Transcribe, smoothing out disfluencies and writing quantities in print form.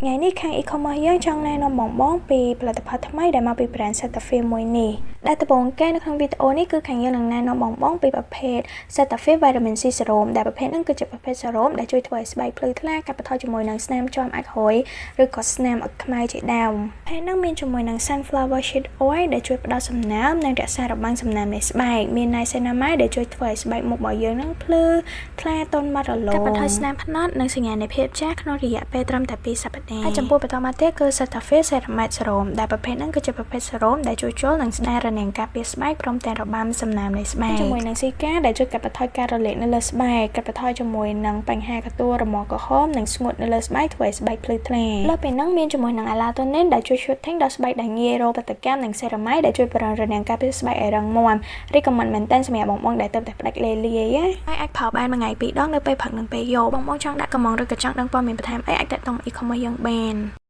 ngàyនេះខាង e-commerce យើងចង់ណែនាំបងពីផលិតផលថ្មីដែលមកពី brand Cetaphil មួយនេះដែលដំបូងគេនៅក្នុងវីដេអូនេះគឺខាងយើងនឹងណែនាំបងពីប្រភេទ Cetaphil Vitamin C Serum ដែលប្រភេទហ្នឹងគឺជាប្រភេទ serum ដែលជួយធ្វើឲ្យស្បែកភ្លឺថ្លាកាត់បន្ថយជាមួយនឹងស្នាមជាំអាចហុយឬក៏ស្នាមអុចខ្មៅជាដើមប្រភេទហ្នឹងមានជាមួយនឹង Sunflower Seed Oil ដែលជួយផ្ដល់សំណើមនិងរក្សារបាំងសំណើមនៃស្បែកមាន Niacinamide ដែលជួយធ្វើឲ្យស្បែកមុខរបស់យើងហ្នឹងភ្លឺថ្លាទន់មាត់រលោងកាត់បន្ថយស្នាមផ្នត់និងសញ្ញានៃភាពចាស់ក្នុងរយៈពេលត្រឹមតែ2សប្តាហ៍ហើយចំពោះបន្តមកទៀតគឺ Cetaphil Ceramide Serum ដែលប្រភេទហ្នឹងគឺជាប្រភេទ serum ដែលជួយចូលនឹងស្ដាររនាំងការពារស្បែកព្រមទាំងរបាំសំណើមនៃស្បែកជាមួយនឹង Cica ដែលជួយកាត់បន្ថយការរលាកនៅលើស្បែកកាត់បន្ថយជាមួយនឹងបញ្ហាកទួលរមាស់ក្រហមនិងស្ងួតនៅលើស្បែកធ្វើឲ្យស្បែកភ្លឺថ្លាលើពីហ្នឹងមានជាមួយនឹង Elatonin ដែលជួយ shooting ដល់ស្បែកដែលងាយរងបាតុកម្មនិង Ceramide ដែលជួយពង្រឹងរនាំងការពារស្បែកឲ្យរឹងមាំrecommend មែនតើសម្រាប់បងដែលទៅតែផ្ដាច់លេលាយហើយអាចផលបានមួយថ្ងៃ2ដងនៅពេលព្រឹកនិងពេលយប់បងចង់ដាក់កំងឬក៏ចង់ដឹងព័ត៌មានបន្ថែមអីអាចតាក់ទង e-commerce យើងបាន